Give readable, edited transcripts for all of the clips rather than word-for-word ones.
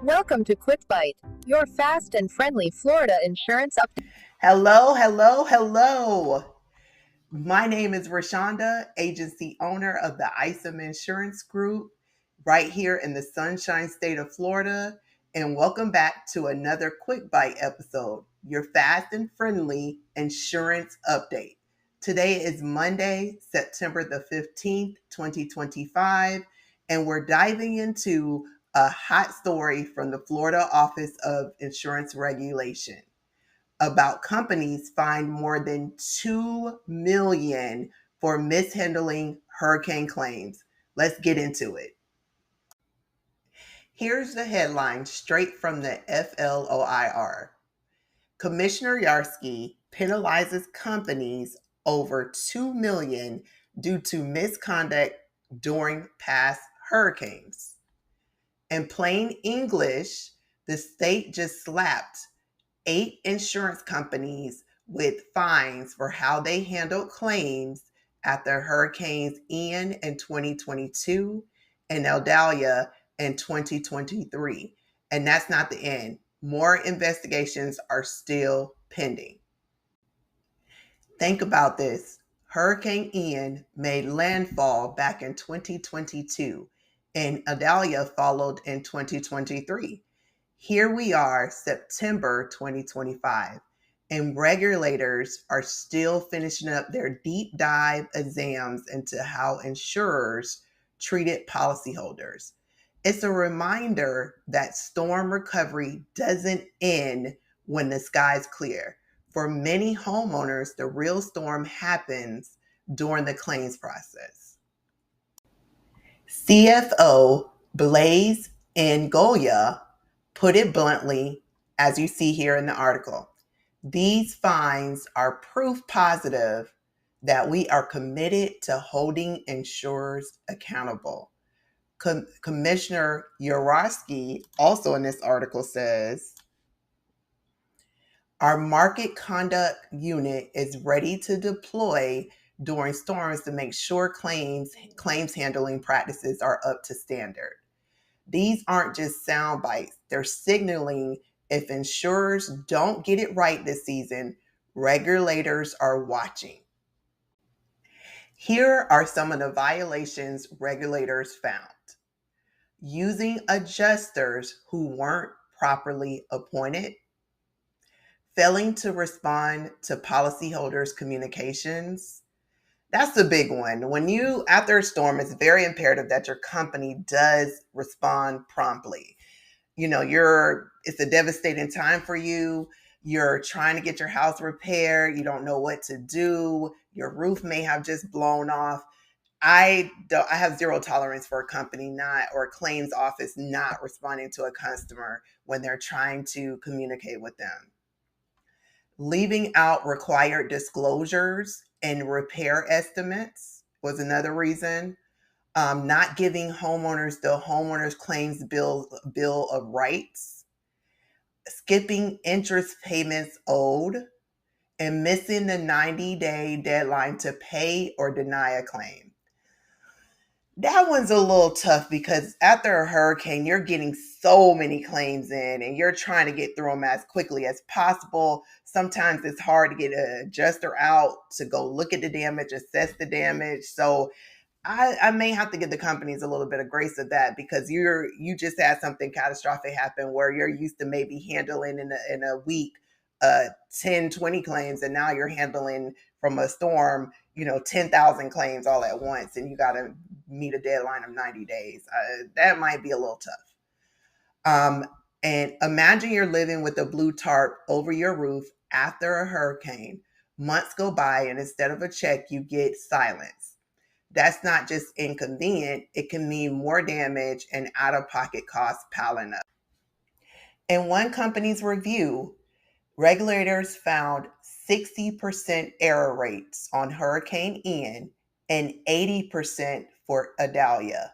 Welcome to Quick Bite, your fast and friendly Florida insurance update. Hello. My name is Roshonda, agency owner of the Isom Insurance Group, right here in the Sunshine State of Florida. And welcome back to another Quick Bite episode, your fast and friendly insurance update. Today is Monday, September the 15th, 2025, and we're diving into a hot story from the Florida Office of Insurance Regulation about companies fined more than $2 million for mishandling hurricane claims. Let's get into it. Here's the headline straight from the FLOIR. Commissioner Yarsky penalizes companies over $2 million due to misconduct during past hurricanes. In plain English, the state just slapped 8 insurance companies with fines for how they handled claims after Hurricanes Ian in 2022 and Idalia in 2023. And that's not the end. More investigations are still pending. Think about this. Hurricane Ian made landfall back in 2022, and Idalia followed in 2023. Here we are, September 2025, and regulators are still finishing up their deep dive exams into how insurers treated policyholders. It's a reminder that storm recovery doesn't end when the sky's clear. For many homeowners, the real storm happens during the claims process. CFO Blaise Ngoya put it bluntly, as you see here in the article. These fines are proof positive that we are committed to holding insurers accountable. Commissioner Yarsky also in this article says, our market conduct unit is ready to deploy during storms to make sure claims handling practices are up to standard. These aren't just sound bites. They're signaling if insurers don't get it right this season, regulators are watching. Here are some of the violations regulators found. Using adjusters who weren't properly appointed, failing to respond to policyholders' communications. That's the big one. When you, after a storm, it's very imperative that your company does respond promptly. It's a devastating time for you. You're trying to get your house repaired. You don't know what to do. Your roof may have just blown off. I have zero tolerance for a company or a claims office not responding to a customer when they're trying to communicate with them. Leaving out required disclosures and repair estimates was another reason. Not giving homeowners the homeowners claims bill of rights, skipping interest payments owed, and missing the 90-day deadline to pay or deny a claim. That one's a little tough because after a hurricane, you're getting so many claims in and you're trying to get through them as quickly as possible. Sometimes it's hard to get an adjuster out to go look at the damage, assess the damage. So I may have to give the companies a little bit of grace of that because you just had something catastrophic happen where you're used to maybe handling in a week 10, 20 claims, and now you're handling from a storm 10,000 claims all at once, and you got to meet a deadline of 90 days. That might be a little tough. And imagine you're living with a blue tarp over your roof after a hurricane. Months go by, and instead of a check, you get silence. That's not just inconvenient, it can mean more damage and out-of-pocket costs piling up. In one company's review, regulators found 60% error rates on Hurricane Ian and 80% for Idalia.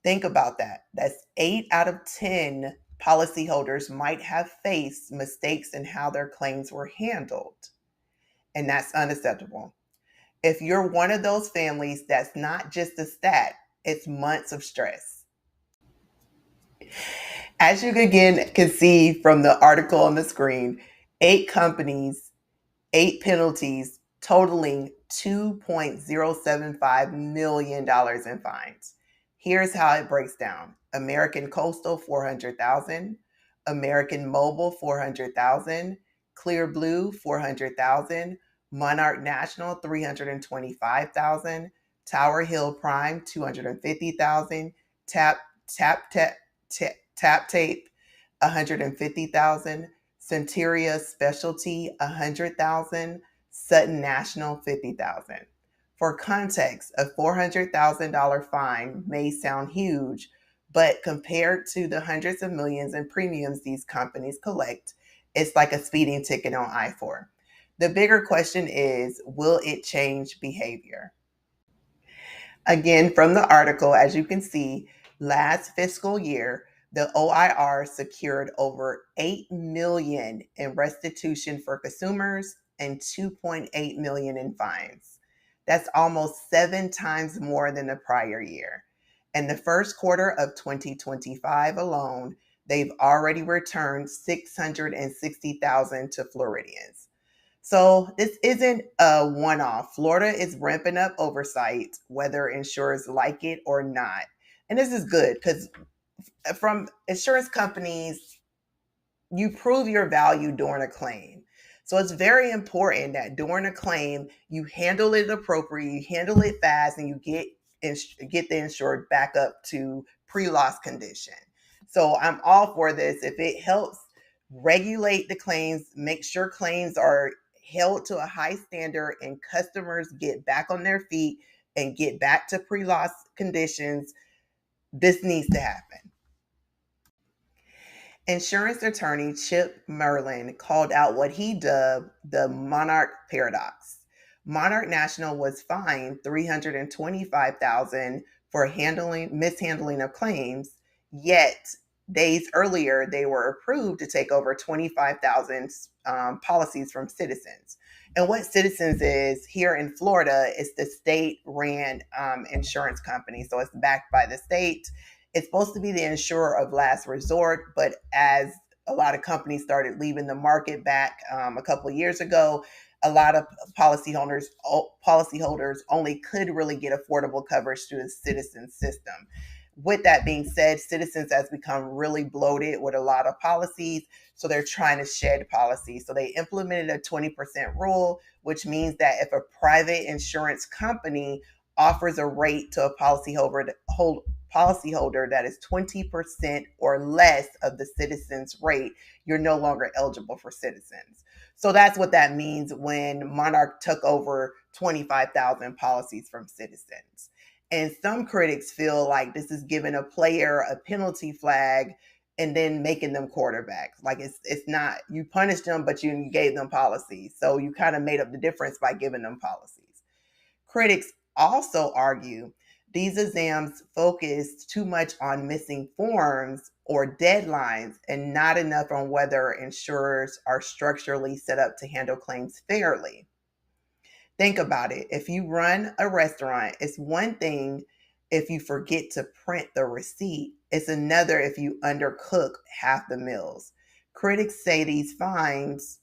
Think about that. That's 8 out of 10 policyholders might have faced mistakes in how their claims were handled. And that's unacceptable. If you're one of those families, that's not just a stat, it's months of stress. As you again can see from the article on the screen, 8 companies, 8 penalties totaling $2.075 million in fines. Here's how it breaks down. American Coastal, 400,000, American Mobile, 400,000, Clear Blue, 400,000, Monarch National, 325,000, Tower Hill Prime, 250,000, Tap Tap Tap Tap Tape, 150,000, Centuria Specialty, 100,000, Sutton National, 50,000. For context, a $400,000 fine may sound huge, but compared to the hundreds of millions in premiums these companies collect, it's like a speeding ticket on I-4. The bigger question is, will it change behavior? Again, from the article, as you can see, last fiscal year, the OIR secured over $8 million in restitution for consumers and $2.8 million in fines. That's almost 7 times more than the prior year. In the first quarter of 2025 alone, they've already returned $660,000 to Floridians. So this isn't a one-off. Florida is ramping up oversight, whether insurers like it or not. And this is good because from insurance companies, you prove your value during a claim. So it's very important that during a claim, you handle it appropriately, you handle it fast, and you get the insured back up to pre-loss condition. So I'm all for this. If it helps regulate the claims, make sure claims are held to a high standard and customers get back on their feet and get back to pre-loss conditions, this needs to happen. Insurance attorney Chip Merlin called out what he dubbed the Monarch paradox. Monarch National was fined $325,000 for mishandling of claims, yet days earlier they were approved to take over 25,000 policies from Citizens. And what Citizens is here in Florida is the state-ran insurance company, so it's backed by the state. It's supposed to be the insurer of last resort, but as a lot of companies started leaving the market back a couple of years ago, a lot of policyholders only could really get affordable coverage through the Citizens system. With that being said, Citizens has become really bloated with a lot of policies, so they're trying to shed policies. So they implemented a 20% rule, which means that if a private insurance company offers a rate to a policyholder that is 20% or less of the Citizens rate, you're no longer eligible for Citizens. So that's what that means when Monarch took over 25,000 policies from Citizens. And some critics feel like this is giving a player a penalty flag and then making them quarterbacks. Like it's not, you punished them, but you gave them policies. So you kind of made up the difference by giving them policies. Critics also argue these exams focus too much on missing forms or deadlines and not enough on whether insurers are structurally set up to handle claims fairly. Think about it. If you run a restaurant, it's one thing if you forget to print the receipt, it's another if you undercook half the meals. Critics say these fines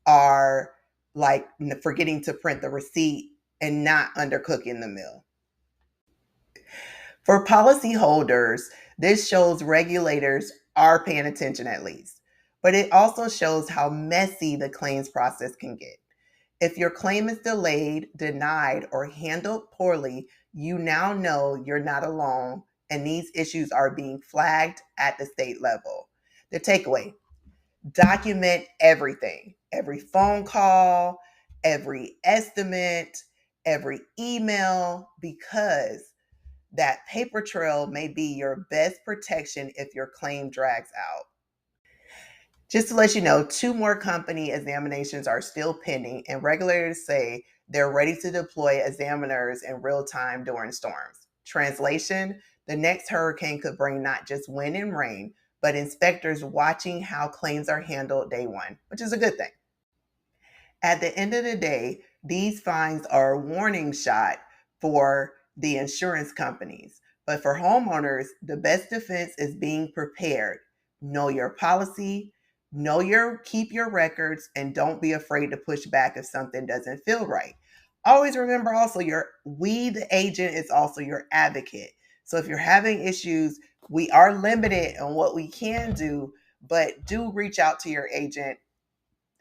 are like forgetting to print the receipt and not undercooking the meal. For policyholders, this shows regulators are paying attention at least, but it also shows how messy the claims process can get. If your claim is delayed, denied, or handled poorly, you now know you're not alone and these issues are being flagged at the state level. The takeaway: document everything, every phone call, every estimate, every email, because that paper trail may be your best protection if your claim drags out. Just to let you know, 2 more company examinations are still pending, and regulators say they're ready to deploy examiners in real time during storms. Translation: the next hurricane could bring not just wind and rain, but inspectors watching how claims are handled day one, which is a good thing. At the end of the day, these fines are a warning shot for the insurance companies. But for homeowners, the best defense is being prepared. know your policy, keep your records, and don't be afraid to push back if something doesn't feel right. Always remember also the agent is also your advocate. So if you're having issues, we are limited on what we can do, but do reach out to your agent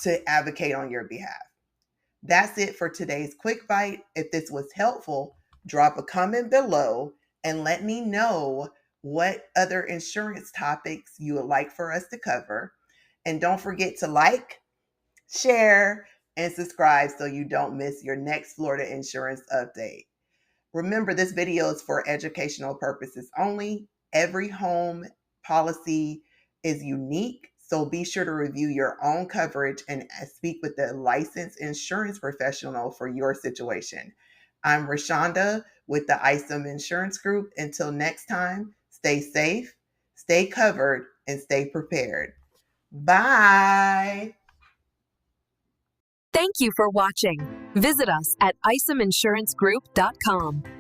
to advocate on your behalf. That's it for today's quick bite. If this was helpful, drop a comment below and let me know what other insurance topics you would like for us to cover. And don't forget to like, share, and subscribe so you don't miss your next Florida insurance update. Remember, this video is for educational purposes only. Every home policy is unique, so be sure to review your own coverage and speak with a licensed insurance professional for your situation. I'm Roshonda with the Isom Insurance Group. Until next time, stay safe, stay covered, and stay prepared. Bye. Thank you for watching. Visit us at isomInsuranceGroup.com.